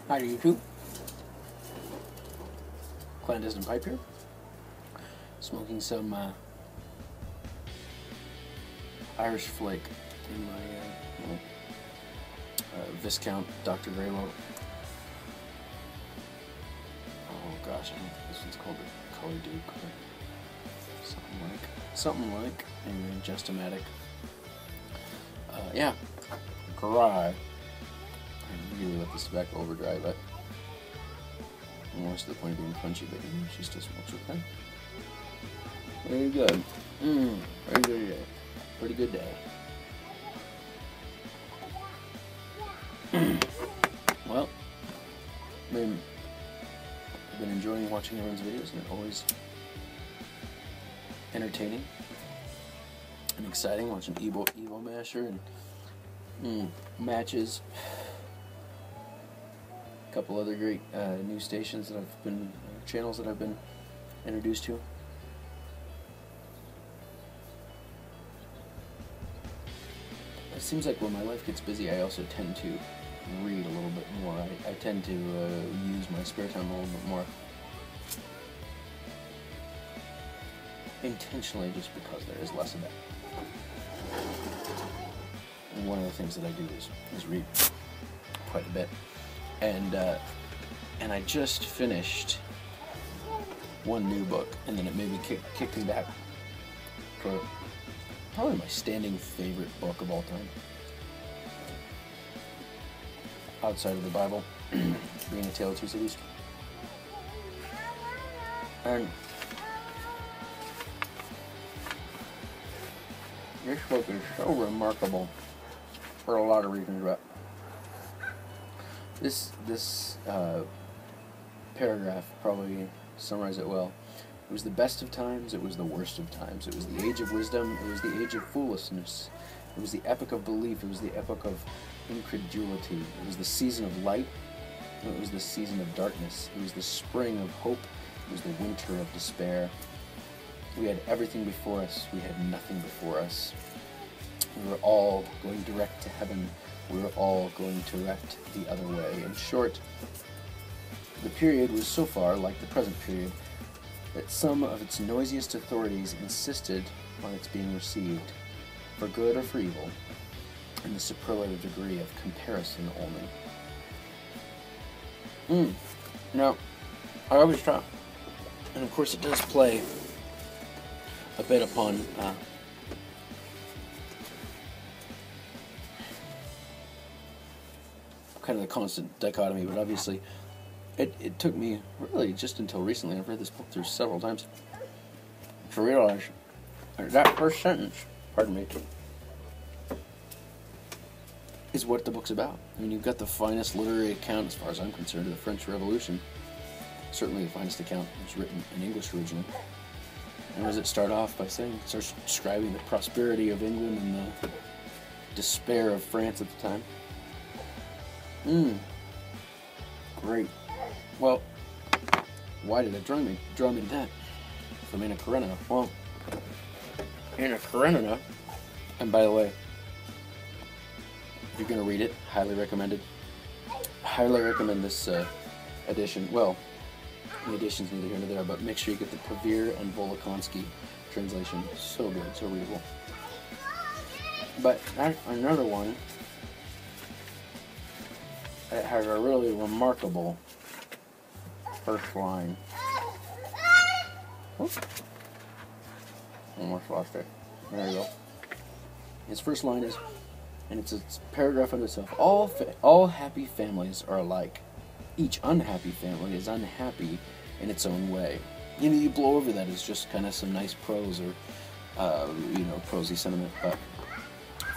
Hi YouTube. Clandestine Pipe here. Smoking some Irish Flake in my Viscount Dr. Greylow. Oh gosh, I think this one's called the Color Duke or something like. Anyway, Just-O-Matic. Yeah, dry. I really let this tobacco over dry, but almost to the point of being crunchy, but she still smokes okay. Very good. Very good day. Pretty good day. Well, I've been enjoying watching everyone's videos, and they're always entertaining and exciting. Watching Evo Masher and matches. A couple other great new stations that I've been, channels that I've been introduced to. It seems like when my life gets busy, I also tend to read a little bit more. I tend to use my spare time a little bit more intentionally, just because there is less of it. And one of the things that I do is read quite a bit. And I just finished one new book, and then it maybe kicked me back for probably my standing favorite book of all time, outside of the Bible, being A Tale of Two Cities. And this book is so remarkable for a lot of reasons, but this paragraph probably summarizes it well. It was the best of times, it was the worst of times. It was the age of wisdom, it was the age of foolishness. It was the epoch of belief, it was the epoch of incredulity. It was the season of light, it was the season of darkness. It was the spring of hope, it was the winter of despair. We had everything before us, we had nothing before us. We were all going direct to heaven. We were all going direct the other way. In short, the period was so far like the present period that some of its noisiest authorities insisted on its being received, for good or for evil, in the superlative degree of comparison only. Now, I always try, and of course it does play a bit upon kind of the constant dichotomy, but obviously it took me really just until recently, I've read this book through several times, to realize that first sentence, pardon me, is what the book's about. I mean, you've got the finest literary account, as far as I'm concerned, of the French Revolution. Certainly the finest account was written in English originally. And what does it start off by saying? It starts describing the prosperity of England and the despair of France at the time. Great. Well, why did it draw me to that? From Anna Karenina. Well, Anna Karenina, and by the way, if you're going to read it, highly recommended. Highly recommend this edition. Well, the edition's neither here nor there, but make sure you get the Pavir and Volokhonsky translation. So good, so readable. But another one that has a really remarkable first line. Oops. Almost lost it. There you go. His first line is, and it's a paragraph in itself, all happy families are alike. Each unhappy family is unhappy in its own way. You know, you blow over that as just kind of some nice prose or, prosy sentiment, but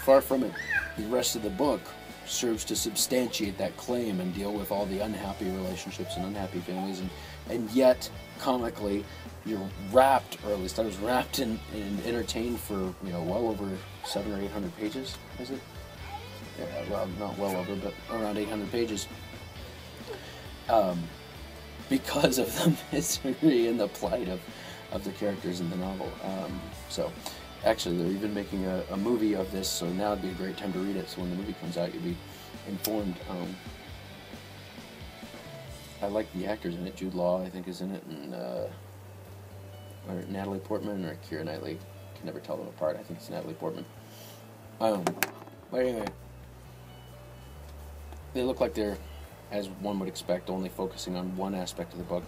far from it. The rest of the book serves to substantiate that claim and deal with all the unhappy relationships and unhappy families, and yet, comically, you're wrapped, or at least I was wrapped and entertained for, well over 700 or 800 pages, is it? Yeah, well, not well over, but around 800 pages. Because of the misery and the plight of the characters in the novel. So, actually, they're even making a movie of this, so now would be a great time to read it, so when the movie comes out, you'll be informed. I like the actors in it. Jude Law, I think, is in it, and or Natalie Portman or Keira Knightley. Can never tell them apart. I think it's Natalie Portman. But anyway, they look like they're, as one would expect, only focusing on one aspect of the book,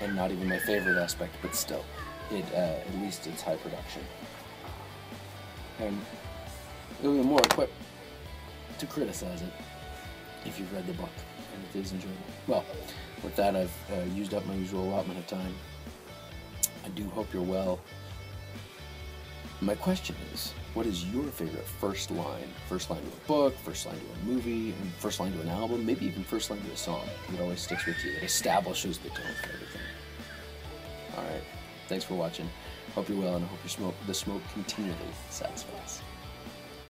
and not even my favorite aspect, but still, at least it's high production. And you'll be more equipped to criticize it if you've read the book, and it is enjoyable. Well, with that, I've used up my usual allotment of time. I do hope you're well. My question is, what is your favorite first line? First line to a book, first line to a movie, and first line to an album, maybe even first line to a song that always sticks with you, that establishes the tone for everything. Alright, thanks for watching. Hope you're well, and I hope the smoke continually satisfies.